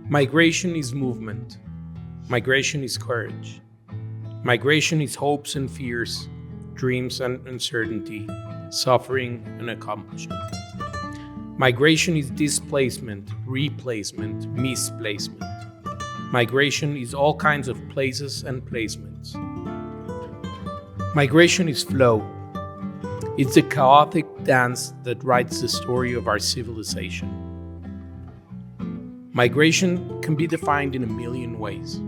Migration is movement. Migration is courage. Migration is hopes and fears, dreams and uncertainty, suffering and accomplishment. Migration is displacement, replacement, misplacement. Migration is all kinds of places and placements. Migration is flow. It's the chaotic dance that writes the story of our civilization. Migration can be defined in a million ways.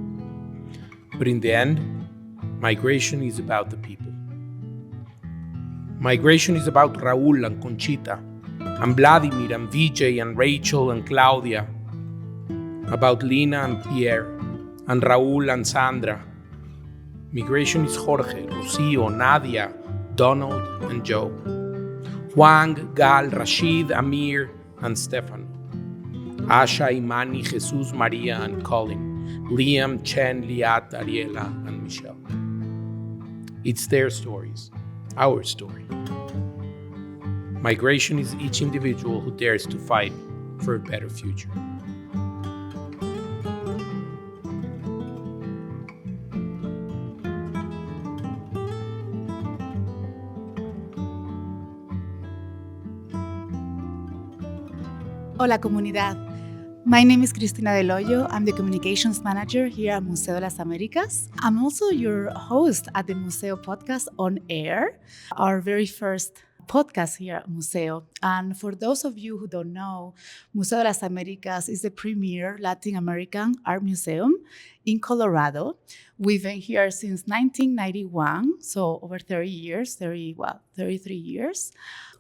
But in the end, migration is about the people. Migration is about Raúl and Conchita, and Vladimir and Vijay and Rachel and Claudia, about Lina and Pierre, and Raúl and Sandra. Migration is Jorge, Rocio, Nadia, Donald and Joe, Juan, Gal, Rashid, Amir, and Stefano, Asha, Imani, Jesus, Maria, and Colin, Liam, Chen, Liat, Ariela, and Michelle. It's their stories, our story. Migration is each individual who dares to fight for a better future. Hola comunidad. My name is Cristina Del Hoyo. I'm the communications manager here at Museo de las Américas. I'm also your host at the Museo Podcast on air, our very first podcast here at Museo. And for those of you who don't know, Museo de las Américas is the premier Latin American art museum in Colorado. We've been here since 1991, so over 33 years.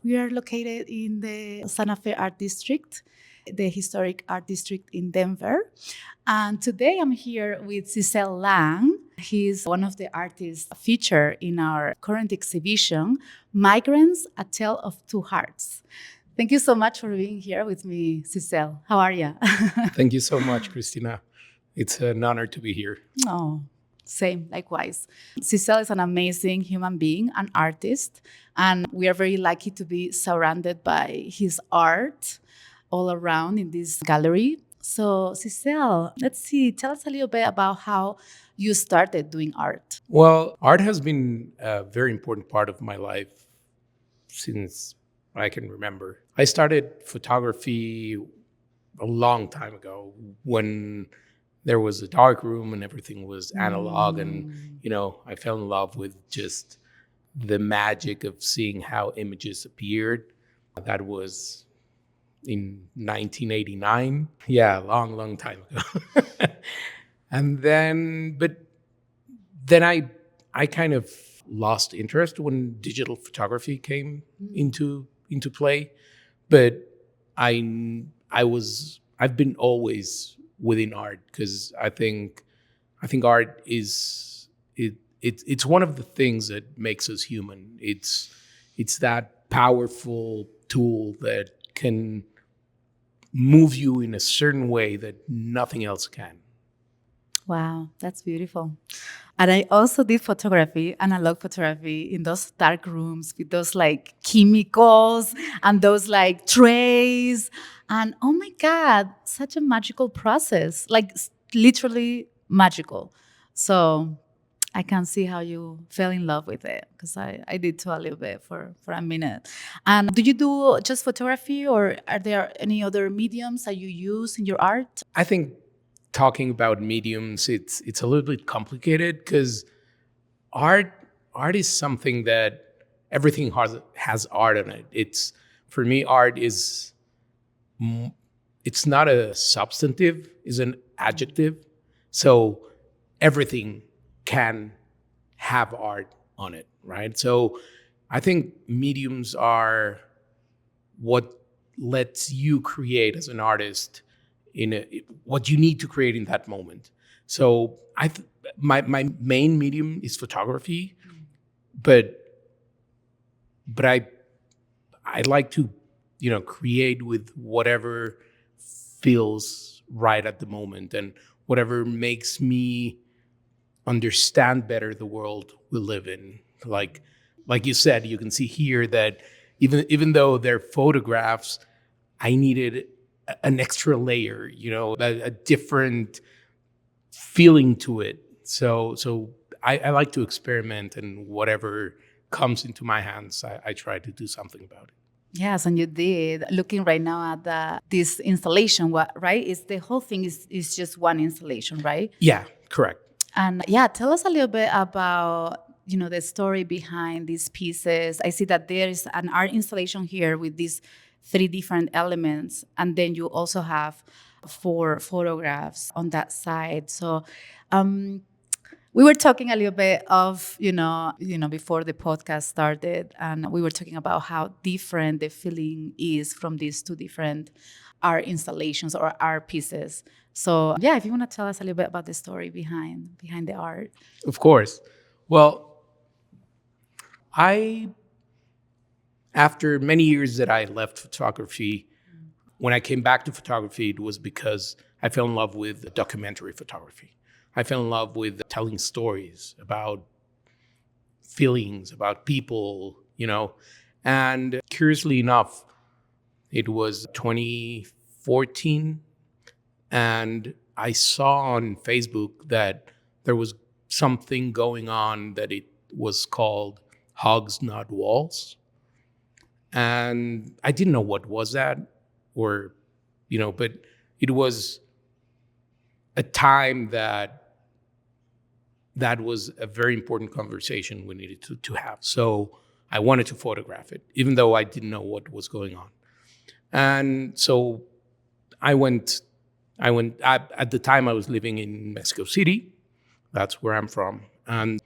We are located in the Santa Fe Art District, the historic art district in Denver. And today I'm here with Sisel Lan. He's one of the artists featured in our current exhibition, Migrants, A Tale of Two Hearts. Thank you so much for being here with me, Sisel. How are you? Thank you so much, Cristina. It's an honor to be here. Oh, same, likewise. Sisel is an amazing human being, an artist, and we are very lucky to be surrounded by his art all around in this gallery. So, Sisel, tell us a little bit about how you started doing art. Well, art has been a very important part of my life since I can remember. I started photography a long time ago when there was a dark room and everything was analog. And, I fell in love with just the magic of seeing how images appeared. That was in 1989. Yeah, long time ago. And then I kind of lost interest when digital photography came into play. But I've been always within art because I think art is it's one of the things that makes us human. It's that powerful tool that can move you in a certain way that nothing else can. Wow, that's beautiful. And I also did photography, analog photography, in those dark rooms with those chemicals and those trays. And oh my God, such a magical process, literally magical. So I can see how you fell in love with it, because I did too a little bit for a minute. And do you do just photography, or are there any other mediums that you use in your art? I think talking about mediums, it's a little bit complicated because art is something that everything has art in it. For me, art is it's not a substantive, it's an adjective. So everything can have art on it, right? So I think mediums are what lets you create as an artist what you need to create in that moment. So my main medium is photography, but I like to create with whatever feels right at the moment and whatever makes me understand better the world we live in. Like you said, you can see here that even though they're photographs, I needed an extra layer, a different feeling to it. So I like to experiment, and whatever comes into my hands, I try to do something about it. Yes, and you did. Looking right now at this installation, right? Is the whole thing is just one installation, right? Yeah, correct. And yeah, tell us a little bit about the story behind these pieces. I see that there is an art installation here with these 3 different elements, and then you also have 4 photographs on that side. So we were talking a little bit of before the podcast started, and we were talking about how different the feeling is from these 2 different art installations or art pieces. So yeah, if you want to tell us a little bit about the story behind the art. Of course. Well, after many years that I left photography, when I came back to photography, it was because I fell in love with documentary photography. I fell in love with telling stories about feelings, about people, And curiously enough, it was 2014, and I saw on Facebook that there was something going on that it was called Hugs Not Walls. And I didn't know what was that, or, but it was a time that was a very important conversation we needed to have. So I wanted to photograph it, even though I didn't know what was going on. And so I went, at the time I was living in Mexico City. That's where I'm from. And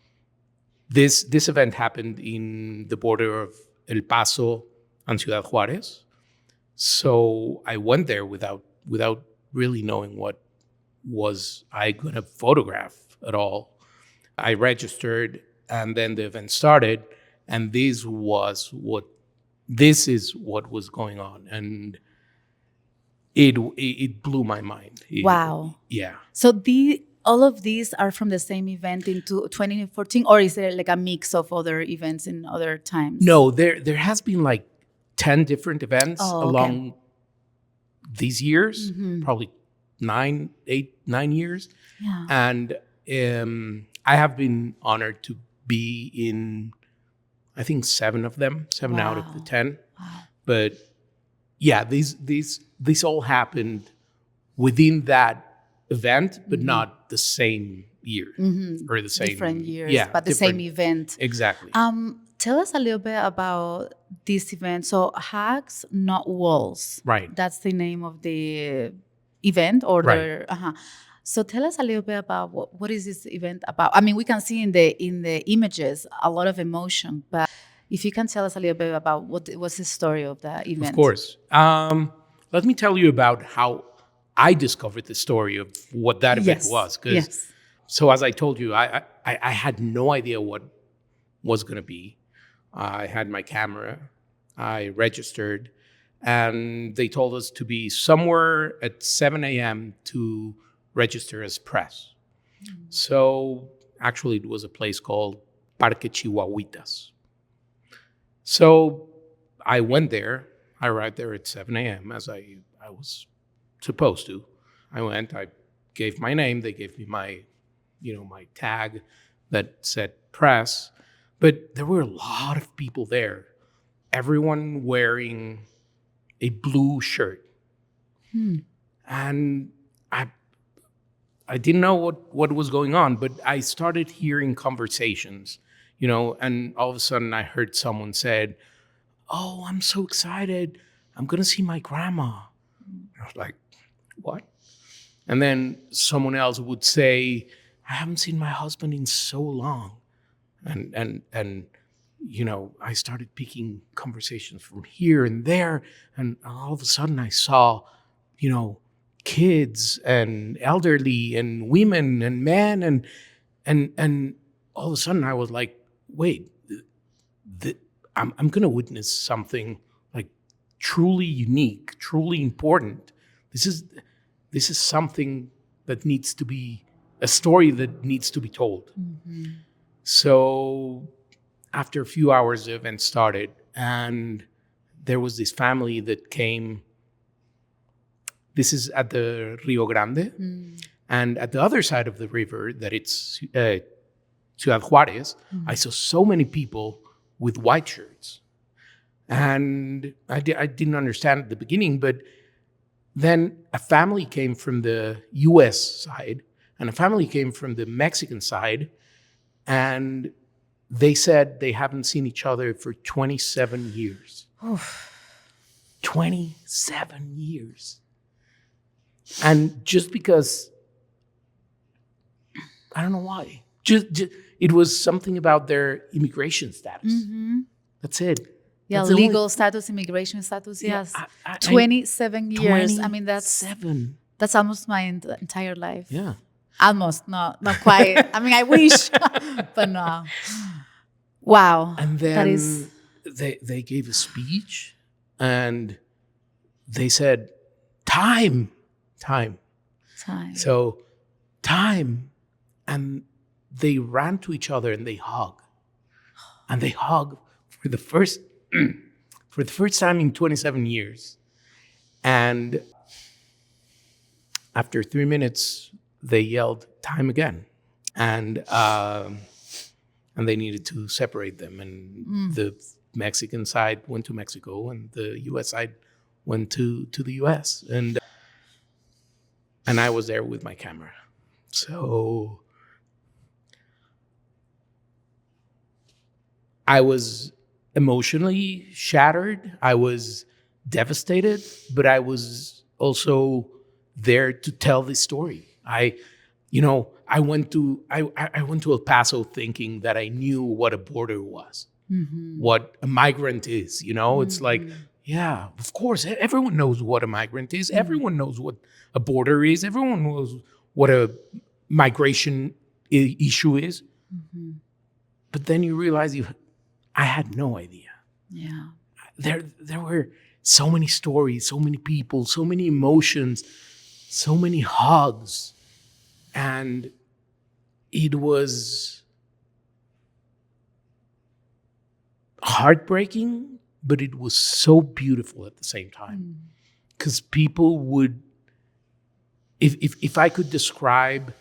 this event happened in the border of El Paso and Ciudad Juarez. So I went there without really knowing what was I going to photograph at all. I registered, and then the event started, and this is what was going on, and it blew my mind. Wow. Yeah. So all of these are from the same event in 2014, or is there like a mix of other events in other times? No, there has been like 10 different events along these years, probably 9 years. Yeah. And I have been honored to be in, I think, 7 of them, 7 out of the 10. Wow. But yeah, these all happened within that event, but not the same year or the same different years, but the same event. Exactly. Tell us a little bit about this event. So Hugs Not Walls. Right. That's the name of the event, or right. So tell us a little bit about what is this event about. I mean, we can see in the images a lot of emotion, but if you can tell us a little bit about what's the story of the event. Of course. Let me tell you about how I discovered the story of what that event was. Yes. So as I told you, I had no idea what was going to be. I had my camera. I registered. And they told us to be somewhere at 7 a.m. to register as press. So actually, it was a place called Parque Chihuahuitas. So I went there. I arrived there at 7 a.m. as I was supposed to. I went. I gave my name. They gave me my tag that said press. But there were a lot of people there. Everyone wearing a blue shirt. And I didn't know what was going on, but I started hearing conversations, and all of a sudden I heard someone said, "Oh, I'm so excited. I'm going to see my grandma." I was like, "What?" And then someone else would say, "I haven't seen my husband in so long." And I started picking conversations from here and there, and all of a sudden I saw, kids and elderly and women and men, and all of a sudden I was like, wait, I'm going to witness something like truly unique, truly important. This is something that needs to be a story that needs to be told. So after a few hours, the event started, and there was this family that came This is at the Rio Grande. And at the other side of the river, that it's Ciudad Juarez, I saw so many people with white shirts. And I didn't understand at the beginning, but then a family came from the US side and a family came from the Mexican side. And they said they haven't seen each other for 27 years. 27 years. And just because, I don't know why, just it was something about their immigration status. That's it. Yeah, That's legal status, immigration status, yes. 27 years. I mean, that's almost my entire life. Yeah. Almost, not quite. I mean, I wish, but no. Wow. And then that is... they gave a speech and they said, time. So, time. And they ran to each other and they hugged. And they hugged for the first time in 27 years. And after 3 minutes, they yelled, time again. And they needed to separate them. And the Mexican side went to Mexico and the US side went to the US. And I was there with my camera. So I was emotionally shattered. I was devastated, but I was also there to tell this story. I went to El Paso thinking that I knew what a border was, what a migrant is. It's like, yeah, of course, everyone knows what a migrant is. Everyone knows what a border is. Everyone knows what a migration issue is. But then you realize I had no idea. Yeah. There were so many stories, so many people, so many emotions, so many hugs. And it was heartbreaking, but it was so beautiful at the same time. Because people would, if I could describe,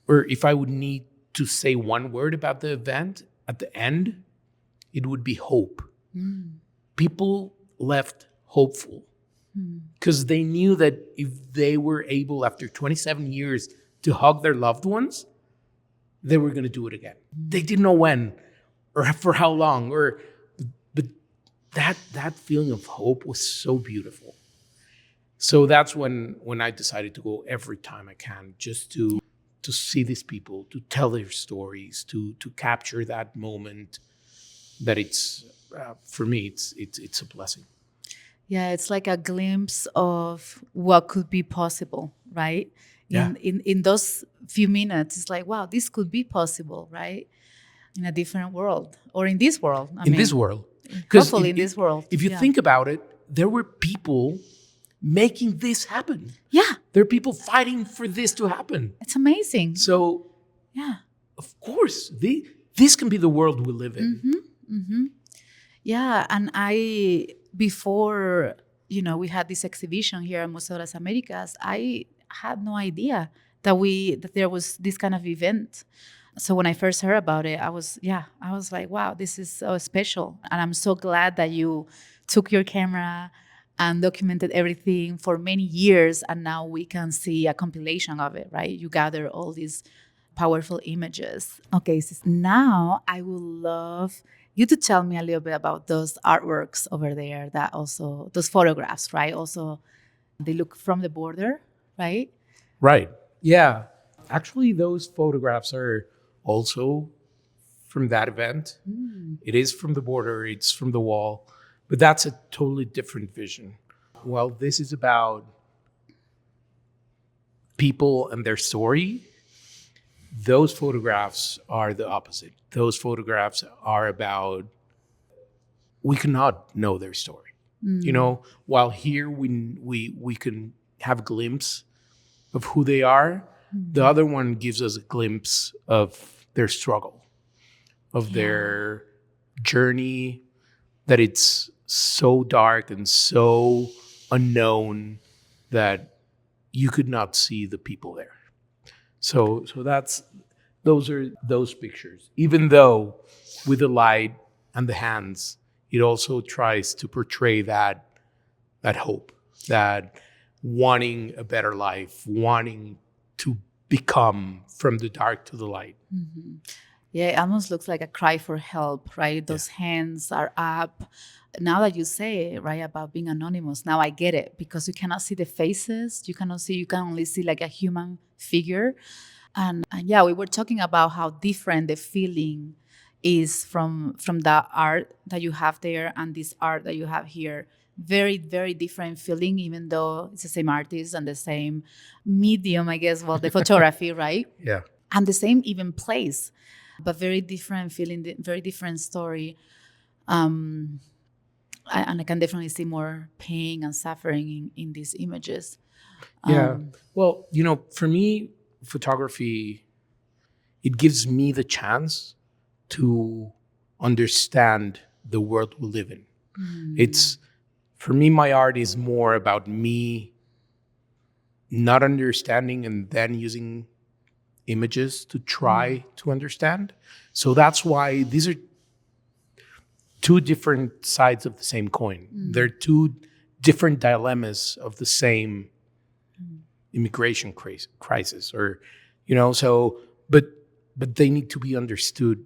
or if I would need to say one word about the event at the end, it would be hope. People left hopeful because they knew that if they were able, after 27 years, to hug their loved ones, they were going to do it again. They didn't know when or for how long, but that feeling of hope was so beautiful. So that's when I decided to go every time I can, just to see these people, to tell their stories, to capture that moment. That it's for me, it's a blessing. Yeah, it's like a glimpse of what could be possible, right? In those few minutes, it's like, wow, this could be possible, right? In a different world, or in this world. This world, hopefully in this world. If you think about it, there were people making this happen. Yeah, there are people fighting for this to happen. It's amazing. So, yeah, of course, this can be the world we live in. Yeah, and before we had this exhibition here at Museo de las Americas, I had no idea that there was this kind of event. So when I first heard about it, I was like, wow, this is so special. And I'm so glad that you took your camera and documented everything for many years. And now we can see a compilation of it, right? You gather all these powerful images. Okay, so now I would love you to tell me a little bit about those artworks over there, that also, those photographs, right? Also, they look from the border, right? Right. Yeah. Actually, those photographs are also from that event. It is from the border, it's from the wall, but that's a totally different vision. Well, this is about people and their story. Those photographs are the opposite. Those photographs are about, we cannot know their story. While here we can have a glimpse of who they are, the other one gives us a glimpse of their struggle, of their journey, that it's so dark and so unknown that you could not see the people there. So those are those pictures. Even though with the light and the hands, it also tries to portray that hope, that wanting a better life, wanting to become from the dark to the light. Mm-hmm. Yeah, it almost looks like a cry for help, right? Yeah. Those hands are up. Now that you say, right, about being anonymous, now I get it, because you cannot see the faces. You can only see like a human figure. And yeah, we were talking about how different the feeling is from the art that you have there and this art that you have here. Very, very different feeling, even though it's the same artist and the same medium, I guess, well, the photography, right? Yeah. And the same even place, but very different feeling, very different story. And I can definitely see more pain and suffering in these images. Yeah. Well, for me, photography, it gives me the chance to understand the world we live in. It's, for me, my art is more about me not understanding and then using images to try to understand. So that's why these are two different sides of the same coin. They're two different dilemmas of the same immigration crisis, or so, but they need to be understood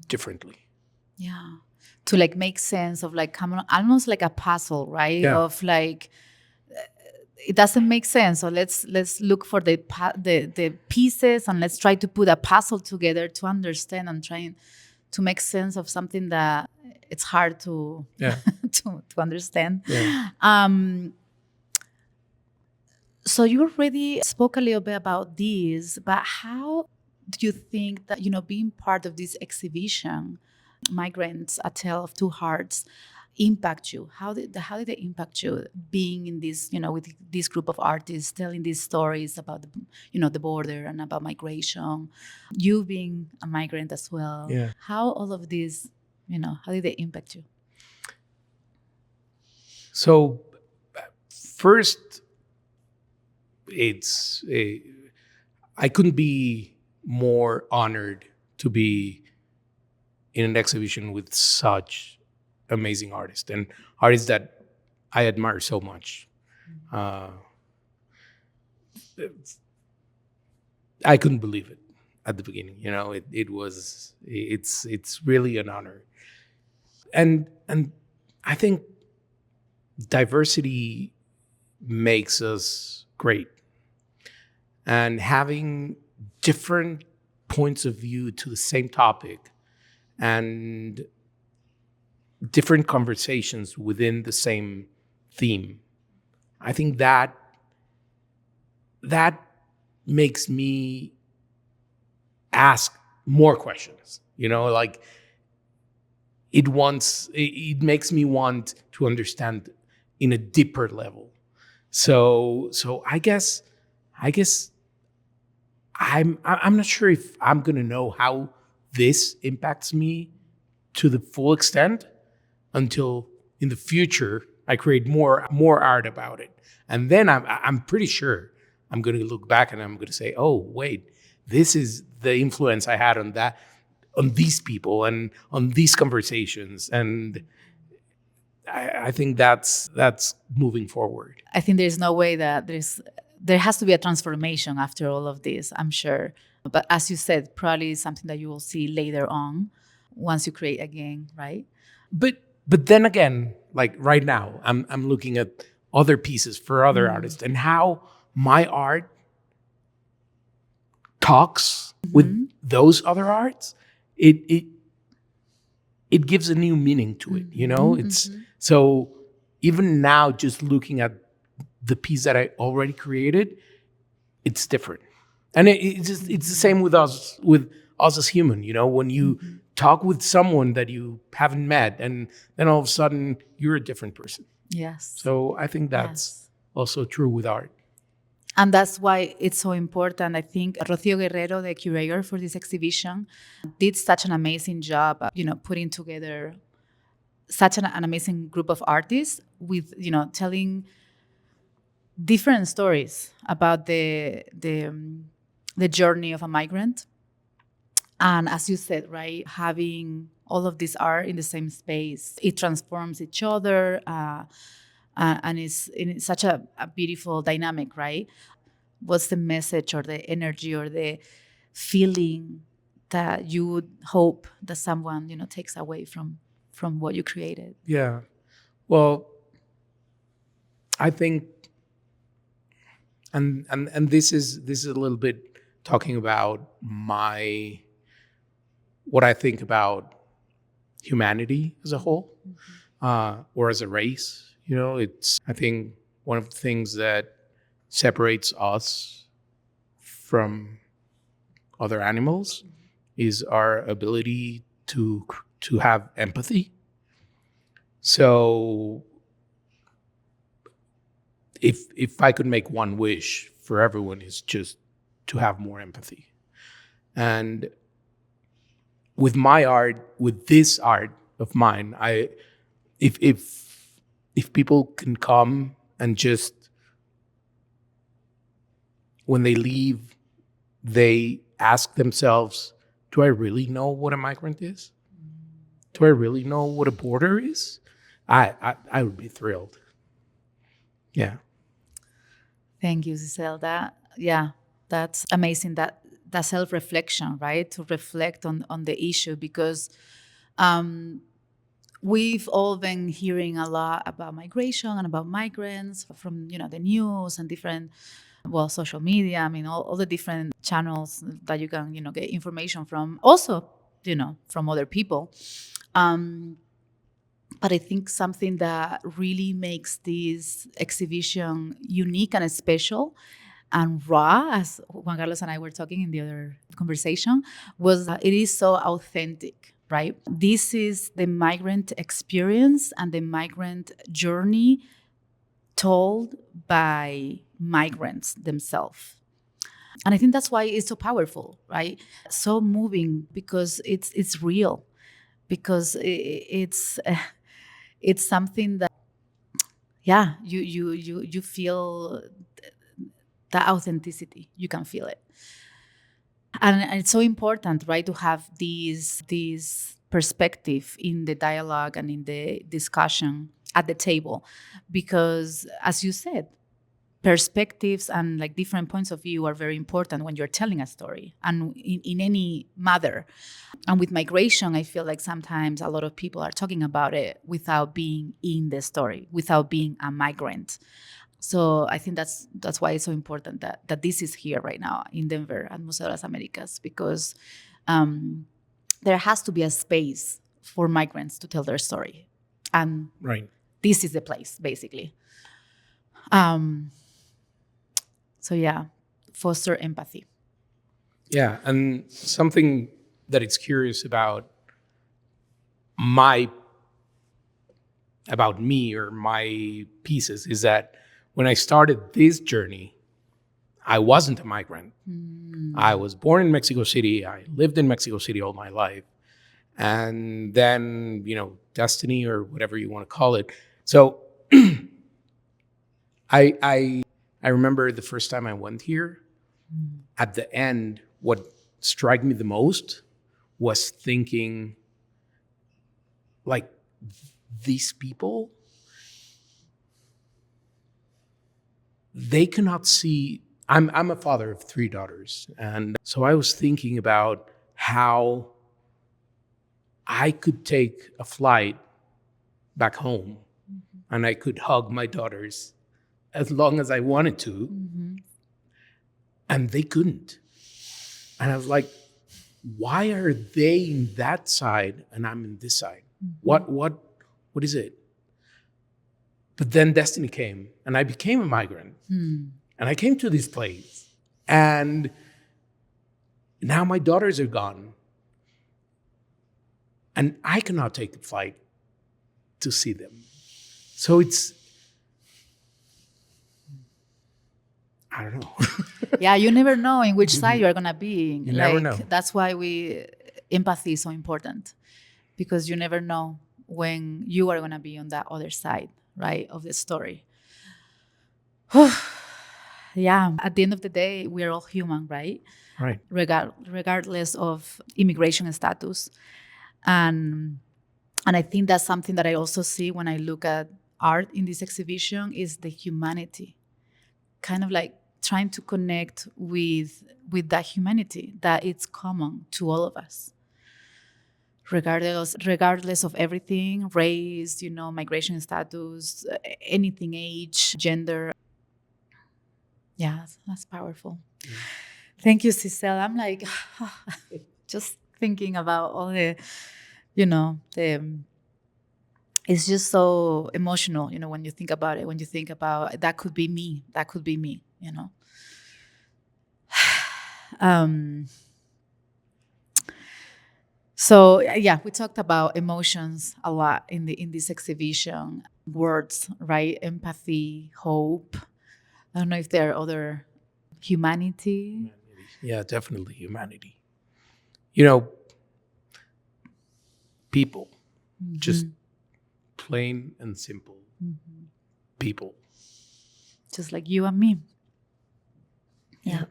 differently. Yeah, to like make sense of like almost like a puzzle, right? Yeah. Of like it doesn't make sense, so let's look for the pieces and let's try to put a puzzle together to understand and trying to make sense of something that it's hard to to understand. Yeah. So you already spoke a little bit about this, but how do you think that being part of this exhibition, Migrants: A Tale of Two Hearts, impact you? How did they impact you being in this, with this group of artists telling these stories about the border and about migration, you being a migrant as well? Yeah. How all of this, how did they impact you? So first, I couldn't be more honored to be in an exhibition with such amazing artists and artists that I admire so much. I couldn't believe it at the beginning. It's really an honor, and I think diversity makes us great, and having different points of view to the same topic and different conversations within the same theme, I think that makes me ask more questions. Like it makes me want to understand in a deeper level. So I guess I'm not sure if I'm gonna know how this impacts me to the full extent until in the future I create more art about it, and then I'm pretty sure I'm gonna look back and I'm gonna say, oh wait, this is the influence I had on these people and on these conversations, and I think that's moving forward. I think there's no way that there has to be a transformation after all of this, I'm sure. But as you said, probably something that you will see later on once you create again, right? But then again, like right now, I'm looking at other pieces for other artists and how my art talks with those other arts. It gives a new meaning to it. It's so even now, just looking at the piece that I already created, it's different, and it's the same with us as human. When you talk with someone that you haven't met, and then all of a sudden you're a different person. Yes. So I think that's also true with art. And that's why it's so important. I think Rocío Guerrero, the curator for this exhibition, did such an amazing job, putting together such an amazing group of artists with, telling different stories about the journey of a migrant. And as you said, right, having all of this art in the same space, it transforms each other, and it's such a beautiful dynamic, right? What's the message or the energy or the feeling that you would hope that someone, takes away from what you created? Yeah. Well, I think, and this is a little bit talking about what I think about humanity as a whole, or as a race. It's, I think, one of the things that separates us from other animals is our ability to have empathy. So if I could make one wish for everyone, is just to have more empathy. And with my art, with this art of mine, if people can come and just, when they leave, they ask themselves, do I really know what a migrant is? Do I really know what a border is? I would be thrilled. Yeah. Thank you, Sisel. That's amazing. That self-reflection, right? To reflect on the issue, because we've all been hearing a lot about migration and about migrants from the news and different, social media. I mean, all the different channels that you can get information from. Also, from other people. But I think something that really makes this exhibition unique and special and raw, as Juan Carlos and I were talking in the other conversation, was it is so authentic, right? This is the migrant experience and the migrant journey told by migrants themselves. And I think that's why it's so powerful, right? So moving, because it's real, because it's something that, yeah, you feel that authenticity. You can feel it, and it's so important, right, to have these perspective in the dialogue and in the discussion at the table, because, as you said, perspectives and like different points of view are very important when you're telling a story, and in any matter. And with migration, I feel like sometimes a lot of people are talking about it without being in the story, without being a migrant. So I think that's why it's so important that this is here right now in Denver at Museo de las Americas, because there has to be a space for migrants to tell their story, and Right. this is the place, basically. So yeah, foster empathy. Yeah, and something that it's curious my about me or my pieces is that when I started this journey, I wasn't a migrant. I was born in Mexico City. I lived in Mexico City all my life. And then, destiny or whatever you want to call it. So I remember the first time I went here, at the end, what struck me the most was thinking, like, these people, they cannot see. I'm a father of 3 daughters. And so I was thinking about how I could take a flight back home and I could hug my daughters as long as I wanted to. And they couldn't. And I was like, why are they in that side and I'm in this side? What is it? But then destiny came and I became a migrant. And I came to this place. And now my daughters are gone. And I cannot take the flight to see them. So it's, I don't know. Yeah, you never know in which side you are gonna be. You never know. That's why empathy is so important, because you never know when you are gonna be on that other side, right, of the story. Yeah, at the end of the day, we're all human, right? Right. Regardless of immigration status. And I think that's something that I also see when I look at art in this exhibition is the humanity, kind of like trying to connect with that humanity that it's common to all of us, regardless of everything, race, migration status, anything, age, gender. Yeah, that's powerful. Thank you, Sisel. I'm like just thinking about all the it's just so emotional, when you think about it, when you think about that could be me, um so yeah, we talked about emotions a lot in this exhibition. Words, right? Empathy, hope. I don't know if there are other humanity. Yeah, definitely humanity. You know, people, just plain and simple people. Just like you and me. Yeah.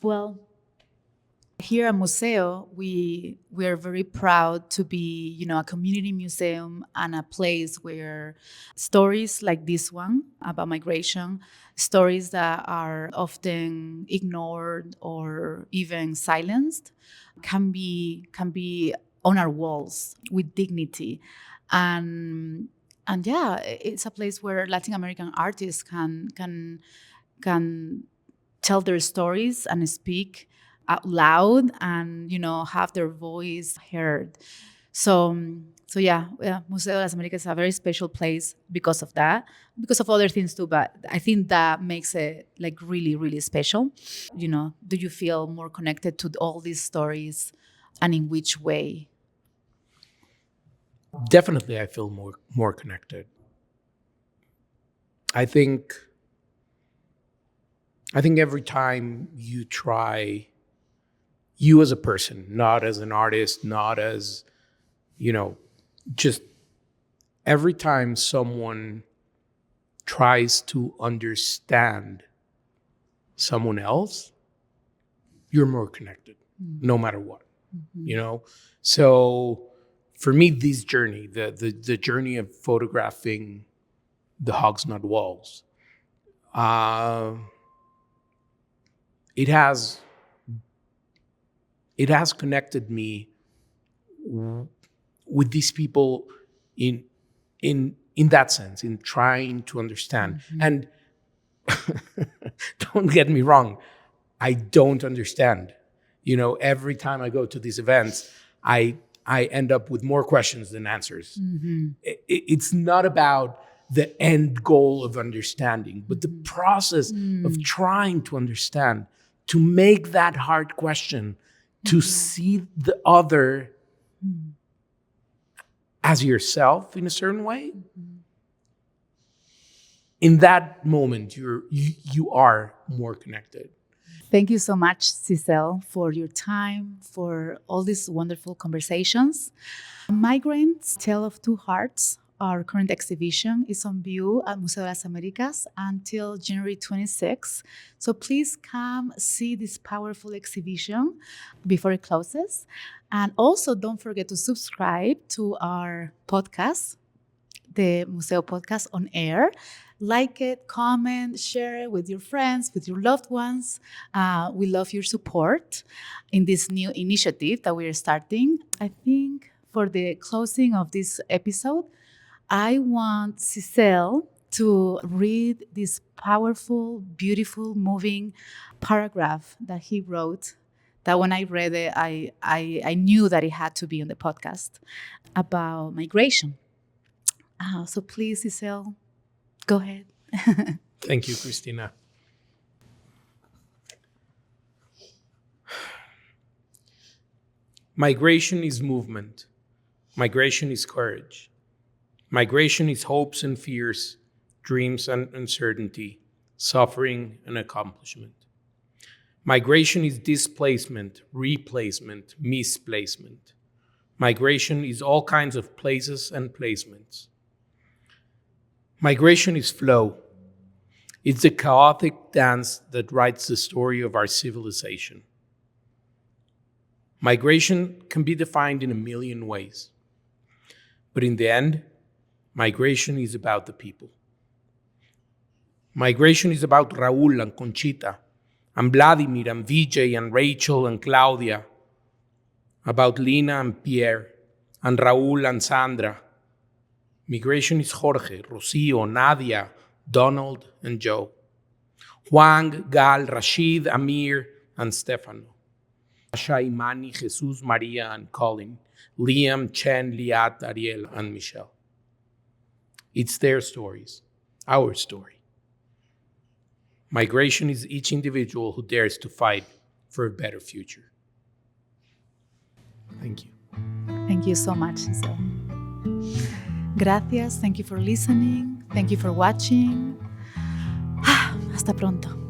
Well, here at Museo, we are very proud to be, a community museum and a place where stories like this one about migration, stories that are often ignored or even silenced, can be on our walls with dignity. And yeah, it's a place where Latin American artists can tell their stories and speak out loud and have their voice heard. So yeah, Museo de las Americas is a very special place because of that, because of other things too, but I think that makes it like really, really special. Do you feel more connected to all these stories, and in which way? Definitely, I feel more connected. I think every time you try, you as a person, not as an artist, not as, just every time someone tries to understand someone else, you're more connected, no matter what, So for me, this journey, the journey of photographing the Hogs Not Walls, it has connected me with these people in that sense, in trying to understand. And don't get me wrong, I don't understand. Every time I go to these events, I end up with more questions than answers. It's not about the end goal of understanding, but the process of trying to understand, to make that hard question, to see the other as yourself in a certain way. In that moment, you are more connected. Thank you so much, Sisel, for your time, for all these wonderful conversations. Migrants, Tale of Two Hearts, our current exhibition is on view at Museo de las Americas until January 26th. So please come see this powerful exhibition before it closes. And also don't forget to subscribe to our podcast, the Museo Podcast on air. Like it, comment, share it with your friends, with your loved ones. We love your support in this new initiative that we are starting. I think for the closing of this episode, I want Sisel to read this powerful, beautiful, moving paragraph that he wrote. That when I read it, I knew that it had to be on the podcast about migration. So please, Sisel, go ahead. Thank you, Christina. Migration is movement. Migration is courage. Migration is hopes and fears, dreams and uncertainty, suffering and accomplishment. Migration is displacement, replacement, misplacement. Migration is all kinds of places and placements. Migration is flow. It's the chaotic dance that writes the story of our civilization. Migration can be defined in a million ways. But in the end, migration is about the people. Migration is about Raúl and Conchita, and Vladimir and Vijay and Rachel and Claudia, about Lina and Pierre, and Raúl and Sandra. Migration is Jorge, Rocio, Nadia, Donald, and Joe. Juan, Gal, Rashid, Amir, and Stefano. Asha, Imani, Jesus, Maria, and Colin. Liam, Chen, Liat, Ariel, and Michelle. It's their stories, our story. Migration is each individual who dares to fight for a better future. Thank you. Thank you so much, Sisel. Gracias. Thank you for listening. Thank you for watching. Hasta pronto.